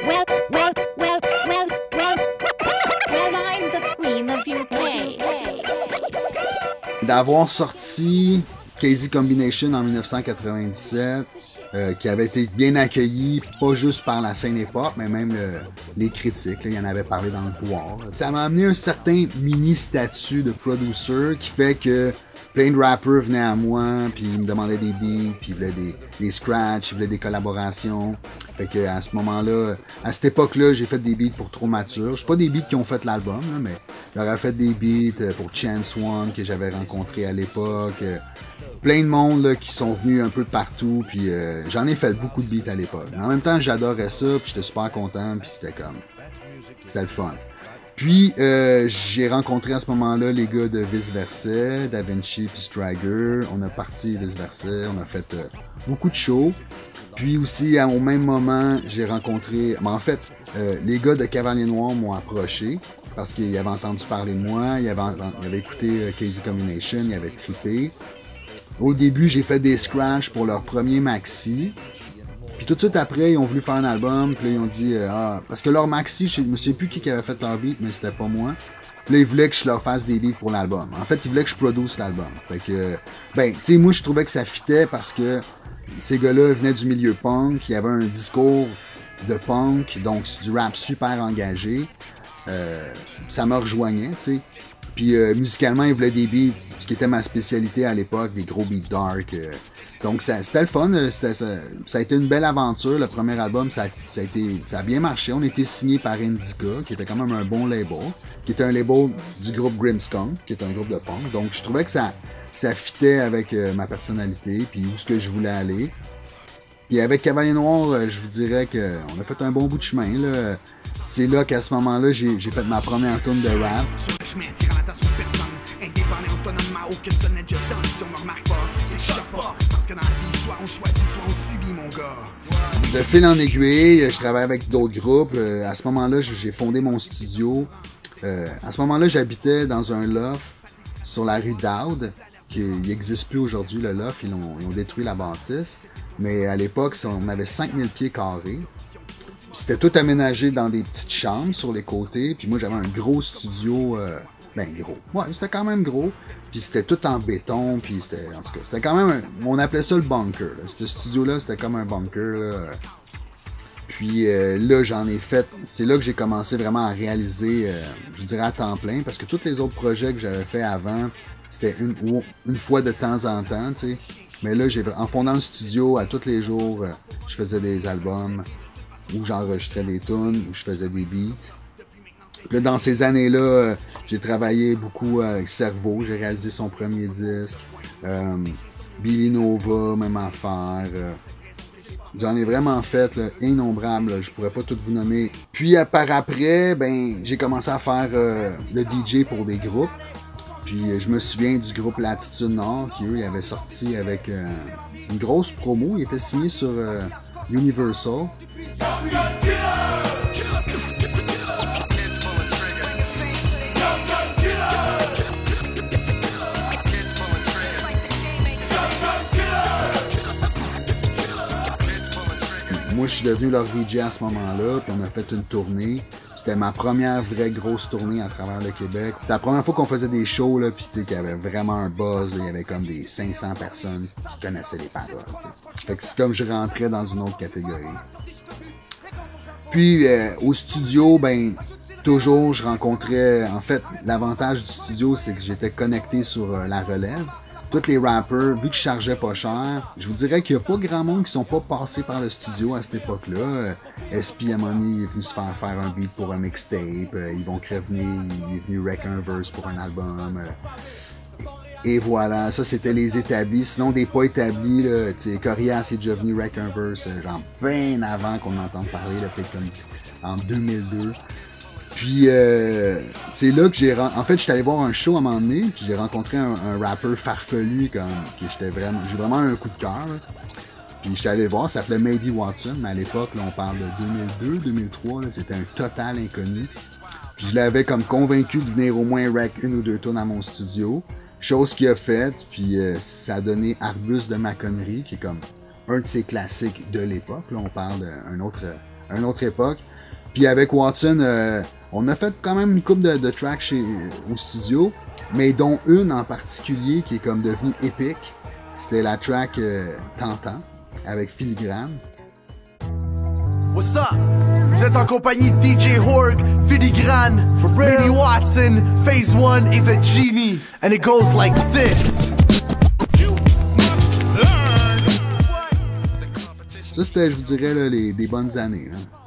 well, well, well, well, well, well, I'm the queen of UK. D'avoir sorti KZ Combination en 1997, qui avait été bien accueilli, pas juste par la scène hip-hop, mais même les critiques, là, il en avait parlé dans le pouvoir. Ça m'a amené un certain mini-statut de producer qui fait que plein de rappers venaient à moi, puis ils me demandaient des beats, puis ils voulaient des scratchs, ils voulaient des collaborations. Fait que à ce moment-là, à cette époque-là, j'ai fait des beats pour Trop Mature. C'est pas des beats qui ont fait l'album, là, mais j'aurais fait des beats pour Chance One que j'avais rencontré à l'époque. Plein de monde là, qui sont venus un peu de partout, puis j'en ai fait beaucoup de beats à l'époque. Mais en même temps, j'adorais ça, puis j'étais super content, puis c'était le fun. Puis, j'ai rencontré à ce moment-là les gars de Vice Versa, Da Vinci puis Striger. On a parti Vice Versa, on a fait beaucoup de shows. Puis aussi, au même moment, j'ai rencontré... Mais en fait, les gars de Cavalier Noir m'ont approché parce qu'ils avaient entendu parler de moi, ils avaient écouté KZ Combination, ils avaient trippé. Au début, j'ai fait des scratchs pour leur premier maxi. Puis tout de suite après, ils ont voulu faire un album. Puis là, ils ont dit... parce que leur maxi, je me souviens plus qui avait fait leur beat, mais c'était pas moi. Puis là, ils voulaient que je leur fasse des beats pour l'album. En fait, ils voulaient que je produise l'album. Fait que... Ben, tu sais, moi, je trouvais que ça fitait parce que ces gars-là venaient du milieu punk. Il y avait un discours de punk. Donc, c'est du rap super engagé. Ça me rejoignait, tu sais. Puis musicalement, ils voulaient des beats, ce qui était ma spécialité à l'époque, des gros beats dark. Donc c'était le fun, ça a été une belle aventure. Le premier album, ça a bien marché. On était signé par Indica, qui était quand même un bon label, qui était un label du groupe Grimmskunk, qui est un groupe de punk. Donc je trouvais que ça fitait avec ma personnalité, puis où ce que je voulais aller. Puis avec Cavalier Noir, je vous dirais qu'on a fait un bon bout de chemin, là. C'est là qu'à ce moment-là, j'ai fait ma première tourne de rap. Sur le chemin, tirant l'attention de personne. Indépendant, autonome, aucune sonnette, je sonne. Si on me remarque pas, c'est que je choque pas. Parce que dans la vie, soit on choisit, soit on subit, mon gars. De fil en aiguille, je travaille avec d'autres groupes. À ce moment-là, j'ai fondé mon studio. À ce moment-là, j'habitais dans un loft sur la rue Dowd, qui n'existe plus aujourd'hui, le loft. Ils ont détruit la bâtisse. Mais à l'époque, on avait 5000 pieds carrés. C'était tout aménagé dans des petites chambres sur les côtés. Puis moi, j'avais un gros studio. Gros. Ouais, c'était quand même gros. Puis c'était tout en béton. Puis en tout cas, c'était quand même on appelait ça le bunker. Là. Ce studio-là, c'était comme un bunker. Là. Puis là, j'en ai fait. C'est là que j'ai commencé vraiment à réaliser, je dirais à temps plein. Parce que tous les autres projets que j'avais fait avant, c'était une fois de temps en temps, tu sais. Mais là, en fondant le studio, à tous les jours, je faisais des albums. Où j'enregistrais des tunes, où je faisais des beats. Là, dans ces années-là, j'ai travaillé beaucoup avec Cerveau, j'ai réalisé son premier disque. Billy Nova, même affaire. J'en ai vraiment fait là, innombrables, là, je pourrais pas tout vous nommer. Puis par après, j'ai commencé à faire le DJ pour des groupes. Puis je me souviens du groupe Latitude Nord, qui eux, ils avaient sorti avec une grosse promo. Ils étaient signés sur Universal. Moi, je suis devenu leur DJ à ce moment-là, puis on a fait une tournée. C'était ma première vraie grosse tournée à travers le Québec. C'était la première fois qu'on faisait des shows, là, puis tu sais, qu'il y avait vraiment un buzz. Là, il y avait comme des 500 personnes qui connaissaient les paroles. T'sais. Fait que c'est comme je rentrais dans une autre catégorie. Puis, au studio, toujours, je rencontrais... En fait, l'avantage du studio, c'est que j'étais connecté sur la relève. Tous les rappers, vu que je chargeais pas cher, je vous dirais qu'il n'y a pas grand monde qui sont pas passés par le studio à cette époque-là. SP Amoni est venu se faire un beat pour un mixtape. Yvon Crévenay, il est venu wreck un verse pour un album. Et voilà, ça c'était les établis. Sinon, des pas établis, là, tu sais, Corias est déjà venu wreck un verse, genre bien avant qu'on entende parler, là, peut-être comme en 2002. Puis c'est là que en fait, j'étais allé voir un show à un moment donné, puis j'ai rencontré un rappeur farfelu, j'ai vraiment un coup de cœur. Là. Puis j'étais allé le voir, ça s'appelait Maybe Watson, mais à l'époque, là, on parle de 2002, 2003, c'était un total inconnu. Puis je l'avais comme convaincu de venir au moins rec une ou deux tonnes à mon studio. Chose qu'il a faite, puis ça a donné Arbuste de ma connerie, qui est comme un de ses classiques de l'époque. Là, on parle d'un autre une autre époque. Puis avec Watson, on a fait quand même une couple de tracks au studio, mais dont une en particulier qui est comme devenue épique. C'était la track Tantan avec Filigrane. What's up? Vous êtes en compagnie de DJ Horg, Filigrane, Billy Watson, Phase 1 et The Genie. And it goes like this. Ça, c'était, je vous dirais, là, des bonnes années. Hein.